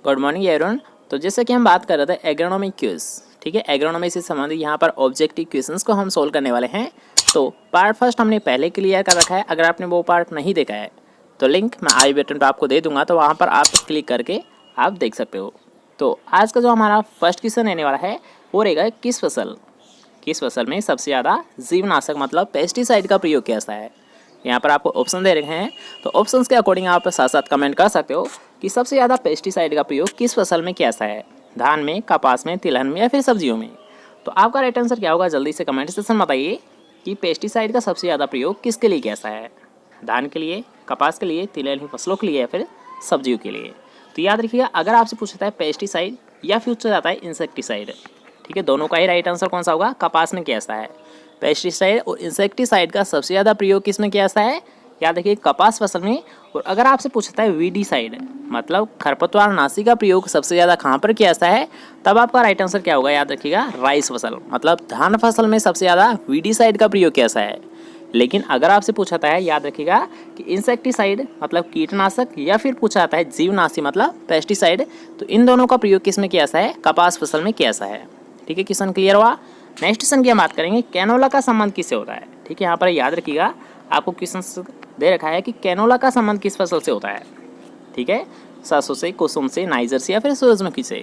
Good morning everyone. तो जैसे कि हम बात कर रहे थे एग्रोनॉमी क्विज, ठीक है, एग्रोनॉमी से संबंधित यहाँ पर ऑब्जेक्टिव क्वेश्चंस को हम सोल्व करने वाले हैं। तो पार्ट फर्स्ट हमने पहले क्लियर कर रखा है। अगर आपने वो पार्ट नहीं देखा है तो लिंक मैं आई बटन पर आपको दे दूंगा, तो वहाँ पर आप क्लिक करके आप देख सकते हो। तो आज का जो हमारा फर्स्ट क्वेश्चन रहने वाला है वो रहेगा किस फसल में सबसे ज़्यादा जीवनाशक मतलब पेस्टिसाइड का प्रयोग कैसा है। यहाँ पर आपको ऑप्शन दे रखे हैं, तो ऑप्शंस के अकॉर्डिंग आप साथ साथ कमेंट कर सकते हो कि सबसे ज़्यादा पेस्टिसाइड का प्रयोग किस फसल में कैसा है, धान में, कपास में, तिलहन में या फिर सब्जियों में। तो आपका राइट आंसर क्या होगा, जल्दी से कमेंट सेक्शन में बताइए कि पेस्टिसाइड का सबसे ज़्यादा प्रयोग किसके लिए कैसा है, धान के लिए, कपास के लिए, तिलहन की फसलों के लिए या फिर सब्जियों के लिए। तो याद रखिएगा, अगर आपसे पूछता है पेस्टिसाइड या फिर पूछा जाता है इंसेक्टिसाइड, ठीक है, दोनों का ही राइट आंसर कौन सा होगा, कपास में कैसा है। पेस्टिसाइड और इंसेक्टिसाइड का सबसे ज़्यादा प्रयोग किस में कैसा है, याद रखिए कपास फसल में। और अगर आपसे पूछता है वीडीसाइड मतलब खरपतवार नाशी का प्रयोग सबसे ज़्यादा कहाँ पर कैसा है, तब आपका राइट आंसर क्या होगा, याद रखिएगा राइस फसल मतलब धान फसल में सबसे ज़्यादा वीडीसाइड का प्रयोग कैसा है। लेकिन अगर आपसे पूछाता है, याद रखिएगा कि इंसेक्टिसाइड मतलब कीटनाशक या फिर पूछा जाता है जीवनाशी मतलब पेस्टिसाइड, तो इन दोनों का प्रयोग किस में कैसा है, कपास फसल में कैसा है। ठीक है, क्वेश्चन क्लियर हुआ। नेक्स्ट क्वेश्चन की हम बात करेंगे कैनोला का संबंध किससे होता है। ठीक है, यहाँ पर याद रखिएगा आपको क्वेश्चन दे रखा है कि कैनोला का संबंध किस फसल से होता है। ठीक है, सरसों से, कुसुम से, नाइजर से या फिर सूरजमुखी से।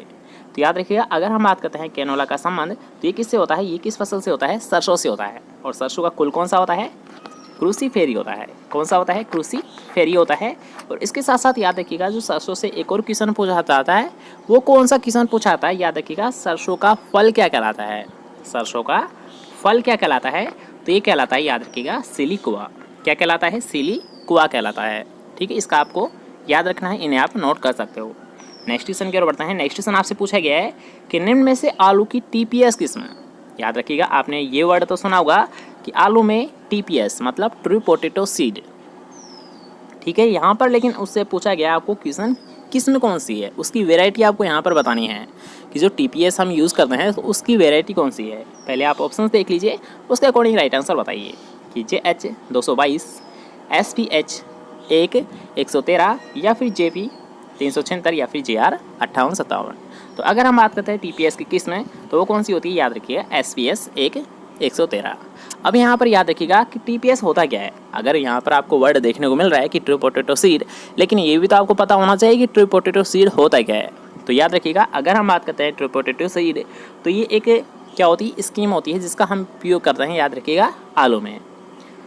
तो याद रखिएगा अगर हम बात करते हैं कैनोला का संबंध, तो ये किससे होता है, ये किस फसल से होता है, सरसों से होता है। और सरसों का कुल कौन सा होता है, क्रूसीफेरी होता है। कौन सा होता है, क्रूसीफेरी होता है। और इसके साथ साथ याद रखिएगा जो सरसों से एक और क्वेश्चन पूछा जाता है, वो कौन सा क्वेश्चन पूछा जाता है, याद रखिएगा सरसों का फल क्या कहलाता है। सरसों का फल क्या कहलाता है, तो ये कहलाता है, याद रखिएगा सिलिकुआ। क्या कहलाता है, सिलिकुआ कहलाता है। ठीक है, इसका आपको याद रखना है, इन्हें आप नोट कर सकते हो। नेक्स्ट क्वेश्चन की ओर बढ़ते हैं। नेक्स्ट क्वेश्चन आपसे पूछा गया है कि निम्न में से आलू की टीपीएस किस्म। याद रखिएगा आपने ये वर्ड तो सुना होगा कि आलू में टीपीएस मतलब ट्रू पोटैटो सीड। ठीक है, यहाँ पर लेकिन उससे पूछा गया आपको क्वेश्चन किस्म कौन सी है, उसकी वेराइटी आपको यहाँ पर बतानी है कि जो टीपीएस हम यूज़ करते हैं तो उसकी वेराइटी कौन सी है। पहले आप ऑप्शन देख लीजिए, उसके अकॉर्डिंग राइट आंसर बताइए कि JH 222, SPH 113 या फिर JP 376 या फिर JR 5857। तो अगर हम बात करते हैं टीपीएस की किस्म तो वो कौन सी होती है, याद रखिए SPS 113। अब यहाँ पर याद रखिएगा कि टीपीएस होता क्या है। अगर यहाँ पर आपको वर्ड देखने को मिल रहा है कि ट्रू पोटैटो सीड, लेकिन ये भी तो आपको पता होना चाहिए कि ट्रू पोटैटो सीड होता क्या है। तो याद रखिएगा अगर हम बात करते हैं ट्रू पोटैटो सीड, तो ये एक क्या होती है, स्कीम होती है जिसका हम उपयोग करते हैं, याद रखिएगा आलू में।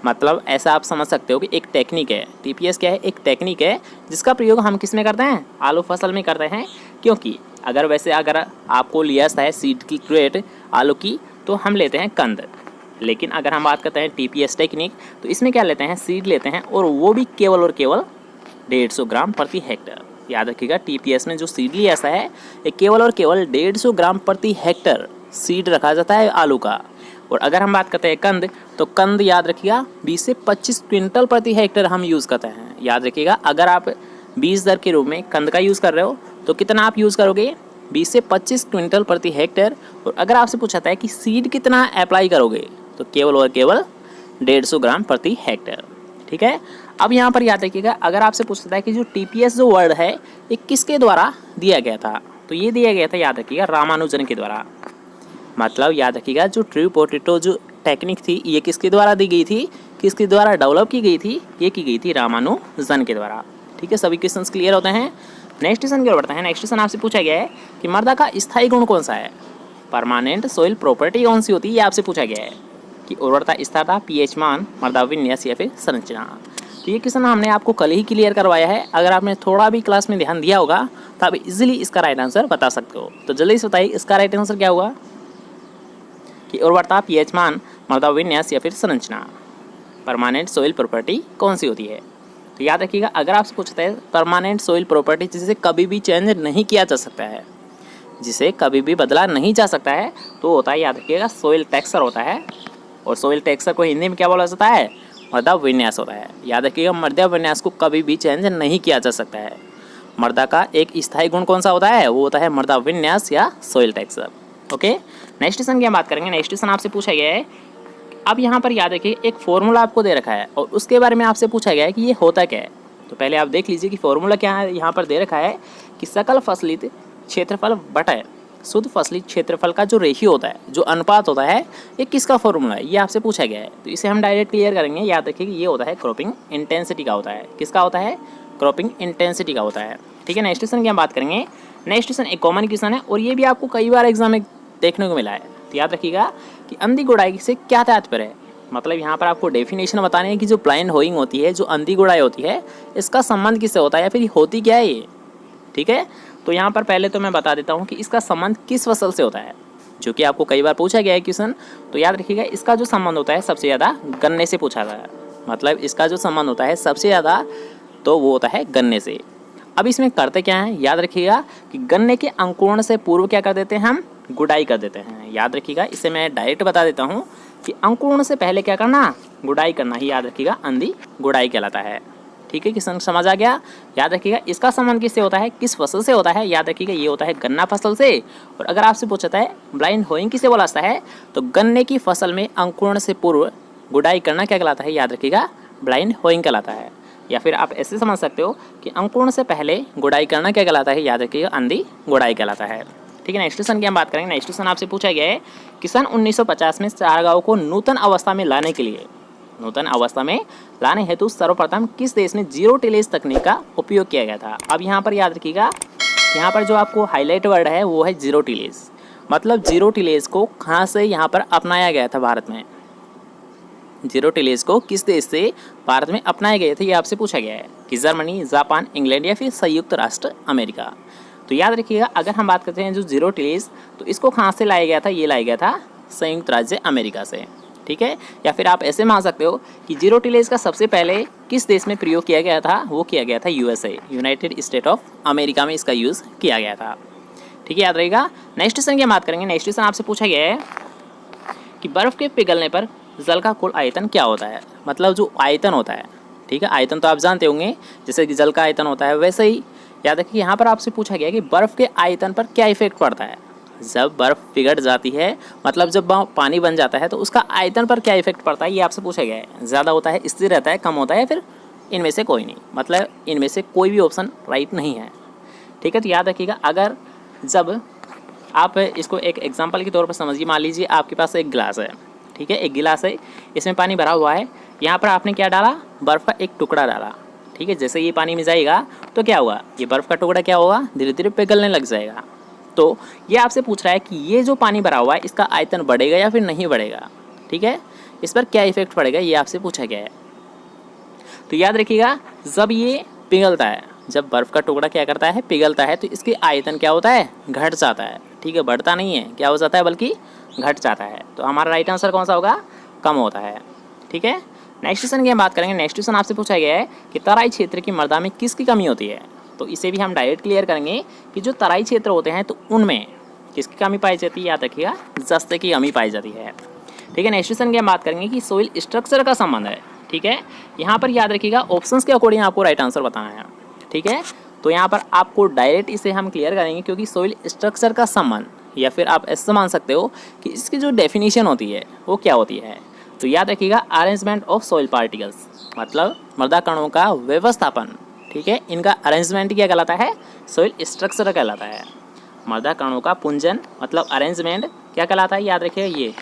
मतलब ऐसा आप समझ सकते हो कि एक टेक्निक है, टीपीएस क्या है, एक टेक्निक है जिसका प्रयोग हम किस में करते हैं, आलू फसल में करते हैं। क्योंकि अगर आपको लिया है सीड की क्रेट आलू की, तो हम लेते हैं कंद। लेकिन अगर हम बात करते हैं टीपीएस टेक्निक, तो इसमें क्या लेते हैं, सीड लेते हैं, और वो भी केवल और केवल 150 ग्राम प्रति हेक्टर। याद रखिएगा टीपीएस में जो सीड लिया है ये केवल और केवल 150 ग्राम प्रति हेक्टर सीड रखा जाता है आलू का। और अगर हम बात करते हैं कंद, तो कंद याद रखिएगा 20 से 25 क्विंटल प्रति हेक्टर हम यूज़ करते हैं। याद रखिएगा अगर आप 20 दर के रूप में कंद का यूज़ कर रहे हो तो कितना आप यूज़ करोगे, 20 से 25 क्विंटल प्रति हेक्टर। और अगर आपसे पूछा है कि सीड कितना अप्लाई करोगे, तो केवल और केवल 150 ग्राम प्रति हेक्टर। ठीक है, अब यहाँ पर याद रखिएगा अगर आपसे पूछता है कि जो टीपीएस जो वर्ड है ये किसके द्वारा दिया गया था, तो ये दिया गया था, याद रखिएगा रामानुजन के द्वारा। मतलब याद रखिएगा जो ट्रू पोटैटो जो टेक्निक थी ये किसके द्वारा दी गई थी, किसके द्वारा डेवलप की गई थी, ये की गई थी रामानुजन के द्वारा। ठीक है, सभी क्वेश्चन क्लियर होते हैं। नेक्स्ट क्वेश्चन की ओर बढ़ते हैं। नेक्स्ट क्वेश्चन आपसे पूछा गया है कि मृदा का स्थायी गुण कौन सा है, परमानेंट सॉइल प्रॉपर्टी कौन सी होती है, ये आपसे पूछा गया है कि उर्वरता, स्थिरता, पीएच मान, मृदा विन्यास या फिर संरचना। तो ये क्वेश्चन हमने आपको कल ही क्लियर करवाया है। अगर आपने थोड़ा भी क्लास में ध्यान दिया होगा तो आप इजीली इसका राइट आंसर बता सकते हो। तो जल्दी से बताइए इसका राइट आंसर क्या होगा कि उर्वरता, पीएच मान, मृदा विन्यास या फिर संरचना, परमानेंट सॉइल प्रॉपर्टी कौन सी होती है। तो याद रखिएगा अगर आपसे पूछता है परमानेंट सॉइल प्रॉपर्टी जिसे कभी भी चेंज नहीं किया जा सकता है, जिसे कभी भी बदला नहीं जा सकता है, तो होता है, याद रखिएगा सॉइल टेक्सचर होता है। और सॉइल टेक्सचर को हिंदी में क्या बोला जाता है, मृदा विन्यास होता है। याद रखिएगा मृदा विन्यास को कभी भी चेंज नहीं किया जा सकता है। मृदा का एक स्थायी गुण कौन सा होता है, वो होता है मृदा विन्यास या soil texture. Okay, next question की हम बात करेंगे। नेक्स्ट क्वेश्चन आपसे पूछा गया है, अब यहाँ पर याद रखिए एक फॉर्मूला आपको दे रखा है और उसके बारे में आपसे पूछा गया है कि ये होता क्या है। तो पहले आप देख लीजिए कि फॉर्मूला क्या है। यहाँ पर दे रखा है कि सकल फसलित क्षेत्रफल बटा शुद्ध फसली क्षेत्रफल का जो रेशियो होता है, जो अनुपात होता है, ये किसका फॉर्मूला है, ये आपसे पूछा गया है। तो इसे हम डायरेक्ट क्लियर करेंगे। याद रखिए कि ये होता है क्रॉपिंग इंटेंसिटी का होता है। किसका होता है? क्रॉपिंग इंटेंसिटी का होता है। ठीक है, नेक्स्ट क्वेश्चन की हम बात करेंगे। नेक्स्ट क्वेश्चन एक कॉमन क्वेश्चन है और ये भी आपको कई बार एग्जाम में देखने को मिला है। तो याद रखिएगा कि अंधी गुड़ाई से क्या तात्पर्य है। मतलब यहाँ पर आपको डेफिनेशन बताने है कि जो ब्लाइंड होइंग होती है, जो अंधी गुड़ाई होती है, इसका संबंध किससे होता है या फिर होती क्या है ये। ठीक है, तो यहाँ पर पहले तो मैं बता देता हूँ कि इसका संबंध किस फसल से होता है, जो कि आपको कई बार पूछा गया है क्वेश्चन। तो याद रखिएगा इसका जो संबंध होता है सबसे ज़्यादा गन्ने से पूछा गया है। मतलब इसका जो संबंध होता है सबसे ज़्यादा तो वो होता है गन्ने से। अब इसमें करते क्या है, याद रखिएगा कि गन्ने के अंकुरण से पूर्व क्या कर देते हैं, हम गुड़ाई कर देते हैं। याद रखिएगा, इसे मैं डायरेक्ट बता देता हूँ कि अंकुरण से पहले क्या करना, गुड़ाई करना ही याद रखिएगा अंधी गुड़ाई कहलाता है। ठीक है, क्वेश्चन समझ आ गया। याद रखिएगा इसका संबंध किससे होता है, किस फसल से होता है। याद रखिएगा ये होता है गन्ना फसल से। और अगर आपसे पूछता है ब्लाइंड होइंग किसे बोला जाता है, तो गन्ने की फसल में अंकुरण से पूर्व गुड़ाई करना क्या कहलाता है, याद रखिएगा ब्लाइंड होइंग कहलाता है। या फिर आप ऐसे समझ सकते हो कि अंकुरण से पहले गुड़ाई करना क्या कहलाता है, याद रखिएगा अंधी गुड़ाई कहलाता है। ठीक है, नेक्स्ट क्वेश्चन की हम बात करेंगे। नेक्स्ट क्वेश्चन आपसे पूछा गया है कि सन 1950 में चारागाहों को नूतन अवस्था में लाने के लिए, नूतन अवस्था में लाने हेतु सर्वप्रथम किस देश में जीरो टिलेज तकनीक का उपयोग किया गया था। अब यहाँ पर याद रखिएगा, यहाँ पर जो आपको हाईलाइट वर्ड है वो है जीरो टिलेज। मतलब जीरो टिलेज को कहाँ से यहाँ पर अपनाया गया था भारत में, जीरो टिलेज को किस देश से भारत में अपनाए गए थे, ये आपसे पूछा गया है कि जर्मनी, जापान, इंग्लैंड या फिर संयुक्त राष्ट्र अमेरिका। तो याद रखिएगा अगर हम बात करते हैं जो जीरो टिलेज, तो इसको कहाँ से लाया गया था, ये लाया गया था संयुक्त राज्य अमेरिका से। ठीक है, या फिर आप ऐसे मान सकते हो कि जीरो टिलेज का सबसे पहले किस देश में प्रयोग किया गया था, वो किया गया था USA, United state of America में इसका यूज़ किया गया था। ठीक है, याद रहेगा। नेक्स्ट क्वेश्चन की बात करेंगे। नेक्स्ट क्वेश्चन आपसे पूछा गया है कि बर्फ़ के पिघलने पर जल का कुल आयतन क्या होता है। मतलब जो आयतन होता है, ठीक है, आयतन तो आप जानते होंगे, जैसे कि जल का आयतन होता है, वैसे ही याद रखिए यहाँ पर आपसे पूछा गया कि बर्फ़ के आयतन पर क्या इफेक्ट पड़ता है। जब बर्फ़ पिघल जाती है, मतलब जब पानी बन जाता है, तो उसका आयतन पर क्या इफेक्ट पड़ता है, ये आपसे पूछा गया है। ज़्यादा होता है, स्थिर रहता है, कम होता है, फिर इनमें से कोई नहीं। मतलब इनमें से कोई भी ऑप्शन राइट नहीं है। ठीक है, तो याद रखिएगा अगर जब आप इसको एक एग्जाम्पल के तौर पर समझिए, मान लीजिए आपके पास एक गिलास है, ठीक है, एक गिलास है, इसमें पानी भरा हुआ है, यहाँ पर आपने क्या डाला, बर्फ़ का एक टुकड़ा डाला। ठीक है, जैसे ये पानी में जाएगा तो क्या होगा, ये बर्फ़ का टुकड़ा क्या होगा, धीरे धीरे पिघलने लग जाएगा। तो ये आपसे पूछ रहा है कि ये जो पानी भरा हुआ है इसका आयतन बढ़ेगा या फिर नहीं बढ़ेगा। ठीक है, इस पर क्या इफेक्ट पड़ेगा, ये आपसे पूछा गया है। तो याद रखिएगा जब ये पिघलता है, जब बर्फ़ का टुकड़ा क्या करता है, पिघलता है, तो इसके आयतन क्या होता है, घट जाता है। ठीक है, बढ़ता नहीं है, क्या हो जाता है, बल्कि घट जाता है। तो हमारा राइट आंसर कौन सा होगा, कम होता है। ठीक है, नेक्स्ट क्वेश्चन की हम बात करेंगे। नेक्स्ट क्वेश्चन आपसे पूछा गया है कि तराई क्षेत्र की मृदा में किसकी कमी होती है। तो इसे भी हम डायरेक्ट क्लियर करेंगे कि जो तराई क्षेत्र होते हैं तो उनमें किसकी कमी पाई जाती है, याद रखिएगा जस्ते की कमी पाई जाती है। ठीक है, नेक्स्ट क्वेश्चन की हम बात करेंगे कि सोइल स्ट्रक्चर का संबंध है। ठीक है, यहाँ पर याद रखिएगा ऑप्शंस के अकॉर्डिंग आपको राइट आंसर बताना है। ठीक है, तो यहाँ पर आपको डायरेक्ट इसे हम क्लियर करेंगे, क्योंकि सोइल स्ट्रक्चर का संबंध, या फिर आप ऐसे मान सकते हो कि इसकी जो डेफिनेशन होती है वो क्या होती है। तो याद रखिएगा अरेंजमेंट ऑफ सॉइल पार्टिकल्स, मतलब मृदा कणों का व्यवस्थापन। ठीक है, इनका अरेंजमेंट क्या कहलाता है, सोइल स्ट्रक्चर कहलाता है। मृदा कणों का पुंजन मतलब अरेंजमेंट क्या कहलाता है, याद रखिएगा ये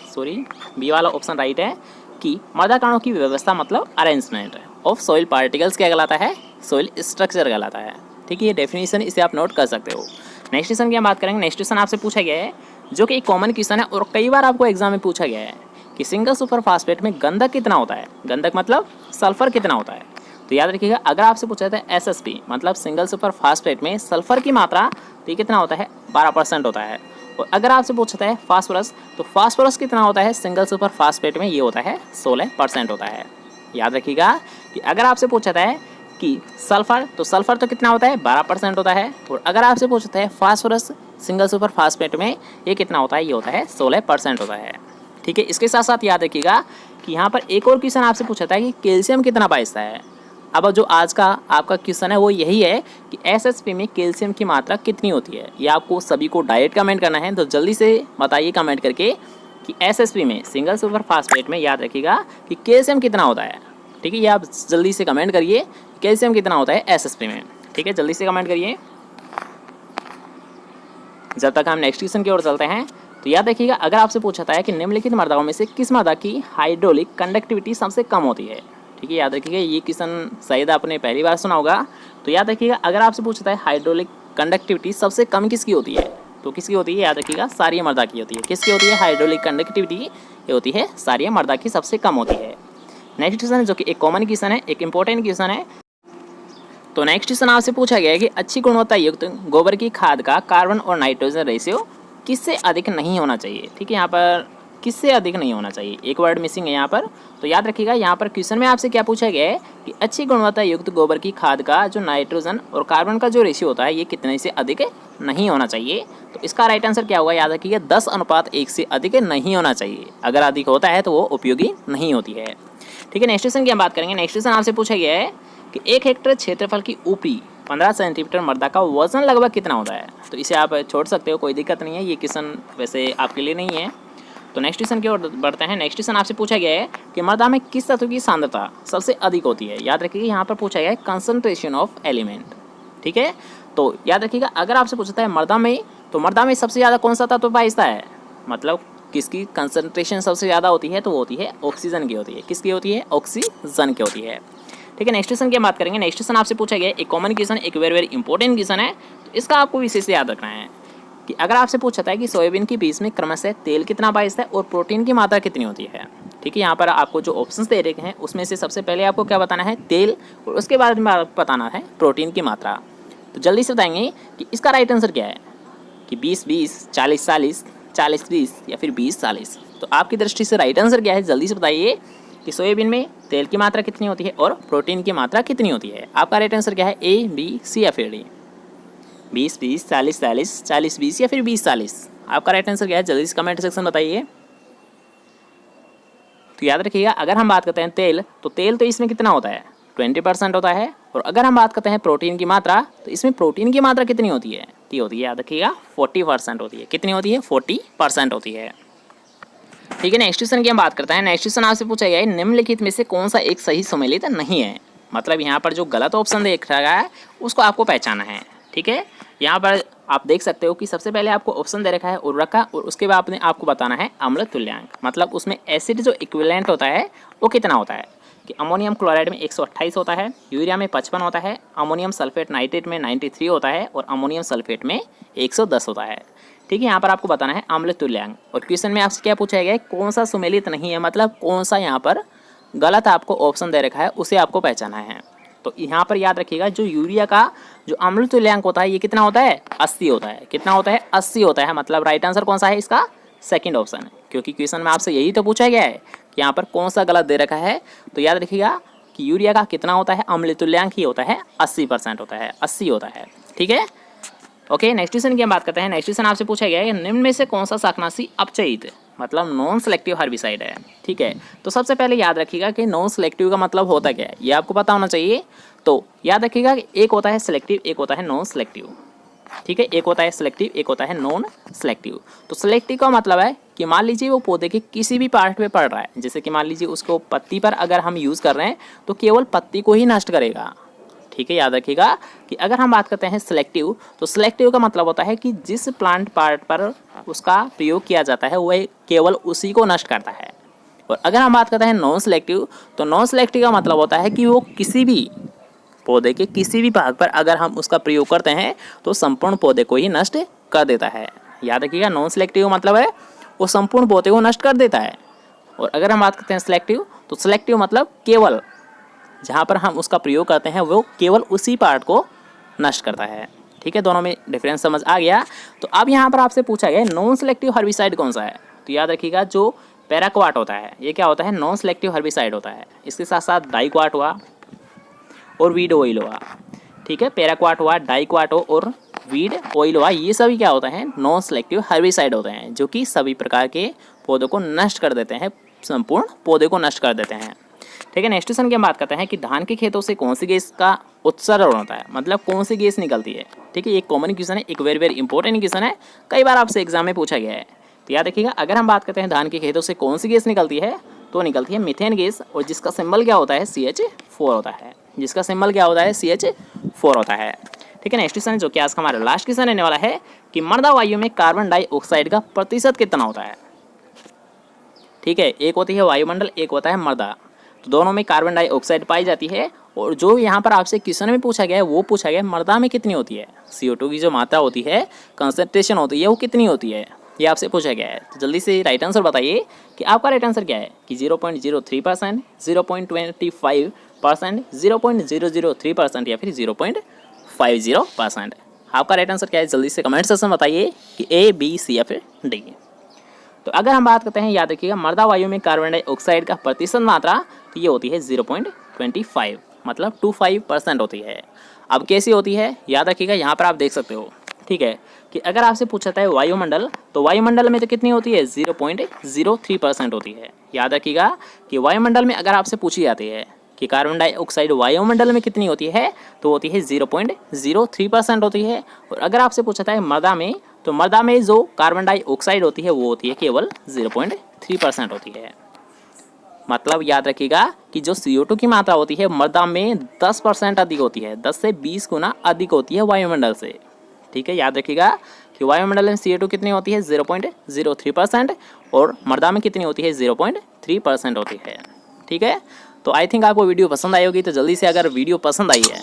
बी वाला ऑप्शन राइट है कि मृदा कणों की व्यवस्था मतलब अरेंजमेंट ऑफ सॉइल पार्टिकल्स क्या कहलाता है, सोइल स्ट्रक्चर कहलाता है। ठीक है, ये डेफिनेशन इसे आप नोट कर सकते हो। नेक्स्ट क्वेश्चन की हम बात करेंगे। नेक्स्ट क्वेश्चन आपसे पूछा गया है जो कि एक कॉमन क्वेश्चन है और कई बार आपको एग्जाम में पूछा गया है कि सिंगल सुपर फास्फेट में गंधक कितना होता है। गंधक मतलब सल्फर कितना होता है। तो याद रखिएगा अगर आपसे पूछा जाता है SSP मतलब सिंगल सुपर फास्फेट में सल्फर की मात्रा, तो ये कितना होता है, 12% होता है। और अगर आपसे पूछता है फास्फोरस, तो फास्फोरस कितना होता है सिंगल सुपर फास्फेट में, ये होता है 16% होता है। याद रखिएगा कि अगर आपसे पूछता है कि सल्फर, तो सल्फर तो कितना होता है, 12% होता है। और अगर आपसे पूछता है फास्फोरस सिंगल सुपर फास्फेट में ये कितना होता है, ये होता है 16% होता है। ठीक है, इसके साथ साथ याद रखिएगा कि यहाँ पर एक और क्वेश्चन आपसे पूछा था कि कैल्शियम कितना पाइता है। अब जो आज का आपका क्वेश्चन है वो यही है कि SSP में कैल्शियम की मात्रा कितनी होती है। ये आपको सभी को डायरेक्ट कमेंट करना है, तो जल्दी से बताइए कमेंट करके कि SSP में सिंगल सुपर फास्फेट में याद रखिएगा कि कैल्शियम कितना होता है। ठीक ठीक है, ये आप जल्दी से कमेंट करिए कैल्शियम कितना होता है एसएसपी में। ठीक है, जल्दी से कमेंट करिए। जब तक हम नेक्स्ट क्वेश्चन की ओर चलते हैं तो याद रखिएगा, अगर आपसे पूछा था कि निम्नलिखित मृदाओं में से किस मृदा की हाइड्रोलिक कंडक्टिविटी सबसे कम होती है। ठीक है, याद रखिएगा, ये क्वेश्चन शायद आपने पहली बार सुना होगा। तो याद रखिएगा, अगर आपसे पूछा है हाइड्रोलिक कंडक्टिविटी सबसे कम किसकी होती है, तो किसकी होती है, याद रखिएगा क्षारीय मृदा की होती है। किसकी होती है हाइड्रोलिक कंडक्टिविटी, ये होती है क्षारीय मृदा की सबसे कम होती है। नेक्स्ट क्वेश्चन जो कि एक कॉमन क्वेश्चन है, एक इंपॉर्टेंट क्वेश्चन है। तो नेक्स्ट क्वेश्चन आपसे पूछा गया है कि अच्छी गुणवत्ता युक्त गोबर की खाद का कार्बन और नाइट्रोजन रेशियो किससे अधिक नहीं होना चाहिए। ठीक है, यहाँ पर किससे अधिक नहीं होना चाहिए, एक वर्ड मिसिंग है यहाँ पर। तो याद रखिएगा, यहाँ पर क्वेश्चन में आपसे क्या पूछा गया है कि अच्छी गुणवत्ता युक्त गोबर की खाद का जो नाइट्रोजन और कार्बन का जो रेशियो होता है ये कितने से अधिक नहीं होना चाहिए। तो इसका राइट आंसर क्या होगा, याद रखिएगा 10:1 से अधिक नहीं होना चाहिए। अगर अधिक होता है तो वो उपयोगी नहीं होती है। ठीक है, नेक्स्ट क्वेश्चन की हम बात करेंगे। नेक्स्ट क्वेश्चन आपसे पूछा गया है कि 1 हेक्टेयर क्षेत्रफल की ऊपरी 15 सेंटीमीटर मृदा का वजन लगभग कितना होता है। तो इसे आप छोड़ सकते हो, कोई दिक्कत नहीं है, ये क्वेश्चन वैसे आपके लिए नहीं है। तो नेक्स्ट क्वेश्चन की ओर बढ़ते हैं। नेक्स्ट क्वेश्चन आपसे पूछा गया है कि मृदा में किस तत्व की सांद्रता सबसे अधिक होती है। याद रखिएगा, यहाँ पर पूछा गया है कंसंट्रेशन ऑफ एलिमेंट। ठीक है, तो याद रखिएगा, अगर आपसे पूछता है मृदा में, तो मृदा में सबसे ज़्यादा कौन सा तत्व पाया है, मतलब किसकी कंसंट्रेशन सबसे ज़्यादा होती है, तो वो होती है ऑक्सीजन की होती है। किसकी होती है, ऑक्सीजन की होती है। ठीक है, नेक्स्ट क्वेश्चन की बात करेंगे। नेक्स्ट क्वेश्चन आपसे पूछा गया है एक कॉमन क्वेश्चन, एक वेरी वेरी इंपॉर्टेंट क्वेश्चन है। तो इसका आपको विशेष याद रखना है कि अगर आपसे पूछा था कि सोयाबीन के बीज में क्रमशः तेल कितना पाया है और प्रोटीन की मात्रा कितनी होती है। ठीक है, यहाँ पर आपको जो ऑप्शंस दे रखे हैं उसमें से सबसे पहले आपको क्या बताना है, तेल, और उसके बाद में बताना है प्रोटीन की मात्रा। तो जल्दी से बताएंगे कि इसका राइट आंसर क्या है, कि 20-20, 40-40, 40-20 या फिर 20-40। तो आपकी दृष्टि से राइट आंसर क्या है, जल्दी से बताइए कि सोयाबीन में तेल की मात्रा कितनी होती है और प्रोटीन की मात्रा कितनी होती है। आपका राइट आंसर क्या है, ए, बी, सी या फिर डी। 20-20, 40-40, 40-20 या फिर 20-40। आपका राइट आंसर क्या है, जल्दी से कमेंट सेक्शन बताइए। तो याद रखिएगा, अगर हम बात करते हैं तेल, तो तेल तो इसमें कितना होता है, 20% होता है। और अगर हम बात करते हैं प्रोटीन की मात्रा, तो इसमें प्रोटीन की मात्रा कितनी होती है, तो होती है, याद रखिएगा 40% होती है। कितनी होती है, 40% होती है। ठीक है, नेक्स्ट क्वेश्चन की हम बात करते हैं। नेक्स्ट क्वेश्चन आपसे पूछा गया है निम्नलिखित में से कौन सा एक सही सम्मिलित नहीं है। मतलब यहाँ पर जो गलत ऑप्शन देख रहा है उसको आपको पहचाना है। ठीक है, यहाँ पर आप देख सकते हो कि सबसे पहले आपको ऑप्शन दे रखा है उर्वरक का, और उसके बाद आपको बताना है अम्ल तुल्यांक। मतलब उसमें एसिड जो इक्विवेलेंट होता है वो कितना होता है, कि अमोनियम क्लोराइड में 128 होता है, यूरिया में 55 होता है, अमोनियम सल्फेट नाइट्रेट में 93 होता है और अमोनियम सल्फेट में 110 होता है। ठीक है, यहाँ पर आपको बताना है अम्ल तुल्यांक। और क्वेश्चन में आपसे क्या पूछा गया है, कौन सा सुमेलित नहीं है, मतलब कौन सा यहाँ पर गलत आपको ऑप्शन दे रखा है उसे आपको पहचाना है। तो यहाँ पर याद रखिएगा, जो यूरिया का जो अम्ल तुल्यांक होता है ये कितना होता है, 80 होता है। कितना होता है, 80 होता है। मतलब राइट आंसर कौन सा है इसका, सेकंड ऑप्शन है, क्योंकि क्वेश्चन में आपसे यही तो पूछा गया है कि यहाँ पर कौन सा गलत दे रखा है। तो याद रखिएगा कि यूरिया का कितना होता है, अम्ल तुल्यांक ही होता है 80% होता है, 80 होता है। ठीक है, ओके, नेक्स्ट क्वेश्चन की हम बात करते हैं। नेक्स्ट क्वेश्चन आपसे पूछा गया है निम्न में से कौन सा शाकनाशी अपचयित, मतलब नॉन सेलेक्टिव हर्बिसाइड है। ठीक है, तो सबसे पहले याद रखिएगा कि नॉन सेलेक्टिव का मतलब होता क्या है, ये आपको पता होना चाहिए। तो याद रखिएगा कि एक होता है सेलेक्टिव, एक होता है नॉन सेलेक्टिव। ठीक है, एक होता है सेलेक्टिव, एक होता है नॉन सेलेक्टिव। तो सेलेक्टिव का मतलब है कि मान लीजिए वो पौधे के किसी भी पार्ट पे पड़ रहा है, जैसे कि मान लीजिए उसको पत्ती पर अगर हम यूज़ कर रहे हैं तो केवल पत्ती को ही नष्ट करेगा। ठीक है, याद रखिएगा कि अगर हम बात करते हैं सिलेक्टिव, तो सिलेक्टिव का मतलब होता है कि जिस प्लांट पार्ट पर उसका प्रयोग किया जाता है वह केवल उसी को नष्ट करता है। और अगर हम बात करते हैं नॉन सिलेक्टिव, तो नॉन सिलेक्टिव का मतलब होता है कि वो किसी भी पौधे के किसी भी भाग पर अगर हम उसका प्रयोग करते हैं तो संपूर्ण पौधे को ही नष्ट कर देता है। याद रखिएगा, नॉन सिलेक्टिव मतलब है वो संपूर्ण पौधे को नष्ट कर देता है। और अगर हम बात करते हैं सिलेक्टिव, तो सिलेक्टिव मतलब केवल जहाँ पर हम उसका प्रयोग करते हैं वो केवल उसी पार्ट को नष्ट करता है। ठीक है, दोनों में डिफरेंस समझ आ गया। तो अब यहाँ पर आपसे पूछा गया नॉन सेलेक्टिव हर्बिसाइड कौन सा है। तो याद रखिएगा जो पैराक्वाट होता है ये क्या होता है, नॉन सेलेक्टिव हर्बिसाइड होता है। इसके साथ साथ डाइक्वाट हुआ और वीड ऑयल हुआ। ठीक है, पैराक्वाट हुआ, डाइक्वाट हो और वीड ऑयल हुआ, ये सभी क्या होता है, नॉन सेलेक्टिव हर्बिसाइड होते हैं, जो कि सभी प्रकार के पौधों को नष्ट कर देते हैं, संपूर्ण पौधे को नष्ट कर देते हैं। ठीक है, नेक्स्ट क्वेश्चन की हम बात करते हैं कि धान के खेतों से कौन सी गैस का उत्सर्जन होता है, मतलब कौन सी गैस निकलती है। ठीक है, एक कॉमन क्वेश्चन है, एक वेरी वेरी इंपॉर्टेंट क्वेश्चन है, कई बार आपसे एग्जाम में पूछा गया है। तो याद रखिएगा, अगर हम बात करते हैं धान के खेतों से कौन सी गैस निकलती है, तो निकलती है मीथेन गैस, और जिसका सिंबल क्या होता है CH4 होता है, जिसका सिंबल क्या होता है CH4 होता है। ठीक है, नेक्स्ट क्वेश्चन जो कि आज का हमारा लास्ट क्वेश्चन रहने वाला है कि मर्दा वायु में कार्बन डाइऑक्साइड का प्रतिशत कितना होता है। ठीक है, एक होती है वायुमंडल, एक होता है मर्दा, तो दोनों में कार्बन डाइऑक्साइड पाई जाती है। और जो यहाँ पर आपसे क्वेश्चन में पूछा गया है वो पूछा गया है मर्दा में कितनी होती है, CO2 की जो मात्रा होती है, कंसंट्रेशन होती है, वो कितनी होती है, ये आपसे पूछा गया है। तो जल्दी से राइट आंसर बताइए कि आपका राइट आंसर क्या है कि 0.03%, 0.25%, 0.003% या फिर 0.50%। आपका राइट आंसर क्या है, जल्दी से कमेंट सेक्शन में बताइए कि A, B, C या फिर D। तो अगर हम बात करते हैं, याद रखिएगा मर्दा वायु में कार्बन डाइऑक्साइड का प्रतिशत मात्रा, तो ये होती है 0.25, मतलब 25% होती है। अब कैसी होती है, याद रखिएगा यहाँ पर आप देख सकते हो। ठीक है, कि अगर आपसे पूछा है वायुमंडल, तो वायुमंडल में तो कितनी होती है 0.03% होती है। याद रखिएगा कि वायुमंडल में अगर आपसे पूछी जाती है कि कार्बन डाइऑक्साइड वायुमंडल में कितनी होती है, तो होती है 0.03% होती है। और अगर आपसे पूछा है मर्दा में, तो मर्दा में जो कार्बन डाइऑक्साइड होती है वो होती है केवल 0.3% होती है। मतलब याद रखिएगा कि जो CO2 की मात्रा होती है मर्दा में 10% अधिक होती है, 10 से 20 गुना अधिक होती है वायुमंडल से। ठीक है, याद रखिएगा कि वायुमंडल में CO2 कितनी होती है 0.03% और मर्दा में कितनी होती है 0.3% होती है। ठीक है, तो आई थिंक आपको वीडियो पसंद आई होगी। तो जल्दी से अगर वीडियो पसंद आई है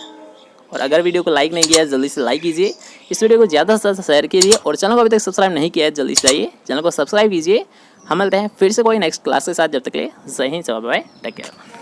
और अगर वीडियो को लाइक नहीं किया है जल्दी से लाइक कीजिए, इस वीडियो को ज़्यादा से ज़्यादा शेयर कीजिए, और चैनल को अभी तक सब्सक्राइब नहीं किया है जल्दी से जाइए चैनल को सब्सक्राइब कीजिए। हम मिलते हैं फिर से कोई नेक्स्ट क्लास के साथ, जब तक के लिए जय Hind, bye bye, take care.